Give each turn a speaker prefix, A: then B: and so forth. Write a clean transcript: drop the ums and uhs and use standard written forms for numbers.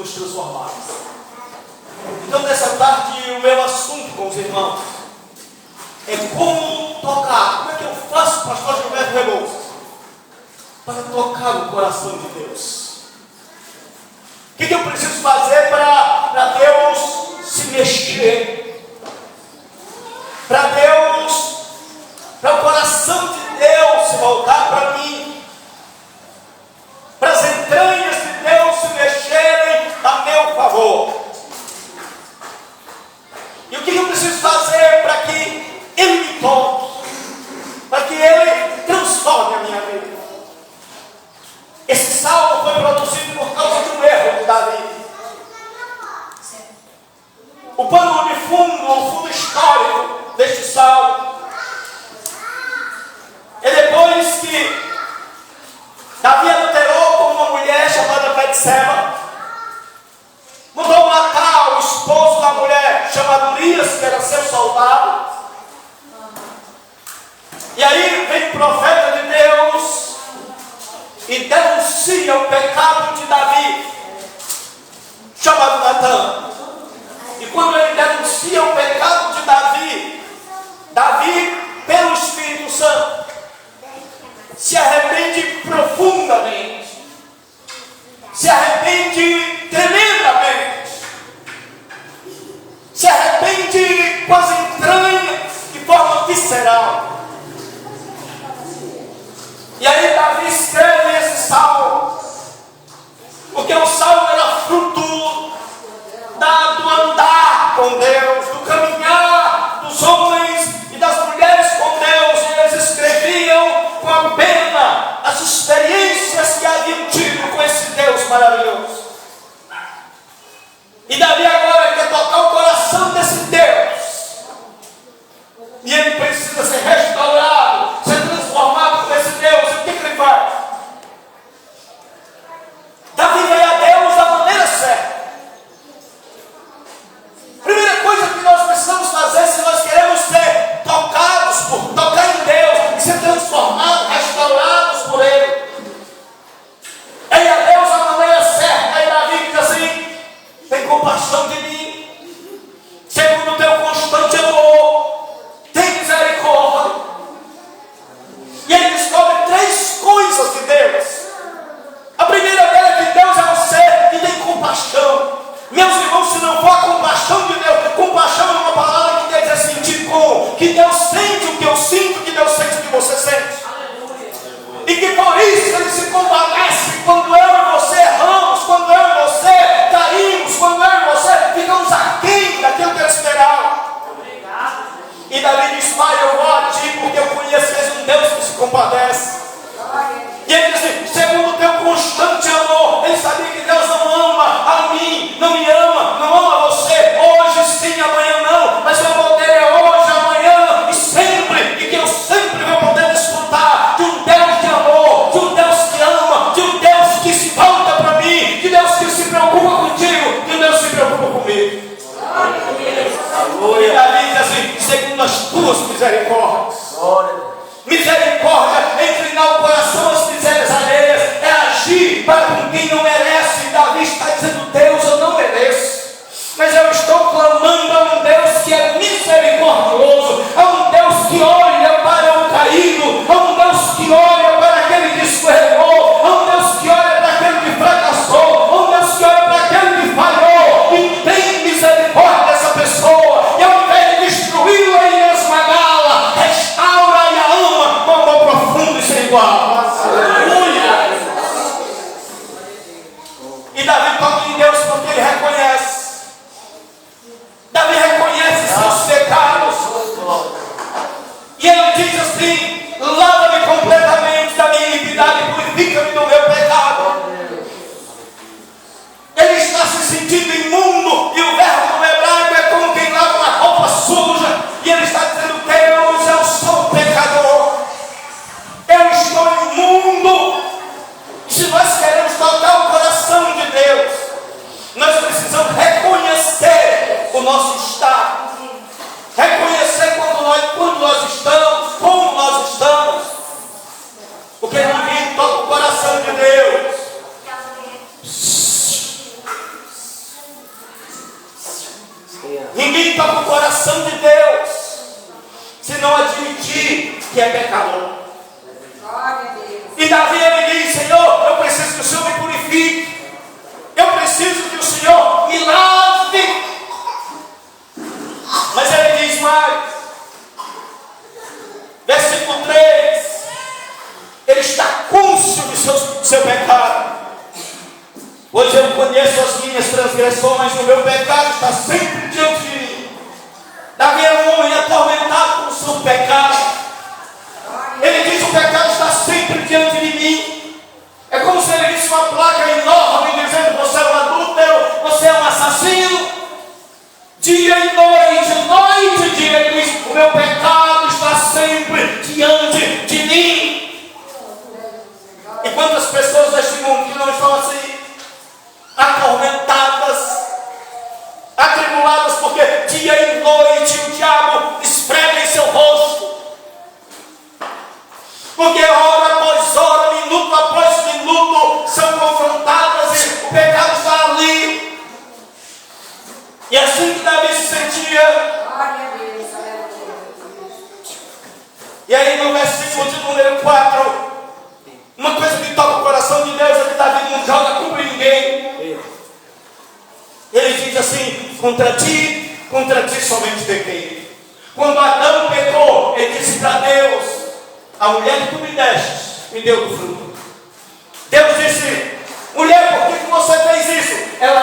A: nos transformar. Então, nessa tarde, o meu assunto com os irmãos é como tocar. Como é que eu faço, pastor Gilberto Rebouças, para tocar o coração de Deus? O que eu preciso fazer para Deus se mexer? Para o coração de Deus se voltar para mim? Para as entranhas de Deus se mexerem a meu favor? E o que eu preciso fazer para que Ele me toque? Para que Ele transforme a minha vida? Esse salmo foi produzido por causa de um erro de Davi. O pano de fundo, o fundo histórico deste salmo é depois que Davi adulterou com uma mulher chamada Betseba, mandou matar o esposo da mulher chamado Urias, que era seu soldado. E aí vem o profeta de Deus e denuncia o pecado de Davi, chamado Natan. E quando ele denuncia o pecado de Davi, pelo Espírito Santo, se arrepende profundamente, se arrepende tremendamente, se arrepende com as entranhas de forma visceral. E aí Davi escreve esse salmo, porque o salmo era fruto do andar com Deus, do caminhar dos homens e das mulheres com Deus. E eles escreviam com a pena as experiências que haviam tido com esse Deus maravilhoso. E Davi agora quer tocar o coração desse Deus, e ele precisa ser restaurado, ser transformado por esse Deus. E o que ele faz? Davi vai a Deus da maneira certa. Primeira coisa que nós precisamos fazer, se nós queremos ser tocar em Deus e ser transformados, restaurados por Ele, é ir a Deus da maneira certa. Aí Davi diz assim: tem compaixão de mim, segundo o teu constante amor, tem misericórdia. E ele descobre três coisas de Deus. A primeira dela é que Deus é um ser que tem compaixão. Meus irmãos, se não for a compaixão de Deus, compaixão é uma palavra que quer dizer sentir com, que Deus sente o que eu sinto, que Deus sente o que você sente. E que por isso Ele se compadece quando eu e você erramos, quando eu e você caímos, quando eu e você ficamos aquém daquilo que Ele esperava. E Davi diz: Pai, eu vou a Ti porque eu conheço que És um Deus que se compadece. E ele diz assim: segundo o teu constante amor. Ele sabia que Deus não ama a mim, não me ama, não ama você, hoje sim, amanhã não, mas meu poder é hoje, amanhã e sempre, e que eu sempre vou poder desfrutar de um Deus de amor, de um Deus que ama, de um Deus que se volta para mim, de Deus que se preocupa contigo, de um Deus que se preocupa comigo. E Davi diz assim: segundo as tuas misericórdias. Misericórdia é inclinar o coração às misérias alheias, é agir para com quem não merece. Davi está dizendo: Deus, eu não mereço, mas eu estou clamando a um Deus que é misericordioso, a um Deus que olha para o caído, a um Deus que olha para aquele que escorregou, a um Deus que olha para aquele que fracassou, a um Deus que olha para aquele que falhou, e tem misericórdia dessa pessoa, e ao invés de destruí-la e esmagá-la, restaura e a ama com amor profundo e sem igual. Aleluia! E Davi toca em Deus porque ele reconhece. Davi reconhece seus pecados. E ele diz assim: lava-me completamente da minha iniquidade e purifica-me do meu pecado. Ele está se sentindo imundo, e o verbo no hebraico é como quem lava uma roupa suja. E ele está dizendo: Deus, eu sou pecador, eu estou imundo. E se nós queremos tocar o coração de Deus, nós precisamos reconhecer o nosso estado, reconhecer quando nós estamos, como nós estamos, porque ninguém toca o coração de Deus Ninguém toca o coração de Deus se não admitir que é pecador. E Davi, ele diz: Senhor, eu preciso que o Senhor me purifique. Eu preciso que o Senhor me lave. Mas ele diz mais, versículo 3: ele está cônscio de seu pecado. Pois eu conheço as minhas transgressões, o meu pecado está sempre diante de mim. Davi era um homem atormentado com o seu pecado. Ele diz: o pecado está sempre diante de mim. É como se ele visse uma placa enorme dizendo: você é um adúltero, você é um assassino. Dia e noite e dia, ele diz: o meu pecado está sempre diante de mim. E quantas pessoas deste mundo que não estão assim, atormentadas, atribuladas, porque dia e noite o diabo esfrega em seu rosto, porque hora após hora, minuto após minuto, são confrontadas e o pecado está ali. E assim que Davi se sentia. E aí no versículo de número 4, uma coisa que toca o coração de Deus é que Davi não joga culpa em ninguém. Ele diz assim: contra ti somente pequei. Quando Adão pecou, ele disse para Deus: a mulher que tu me deste me deu do fruto. Deus disse: mulher, por que você fez isso? Ela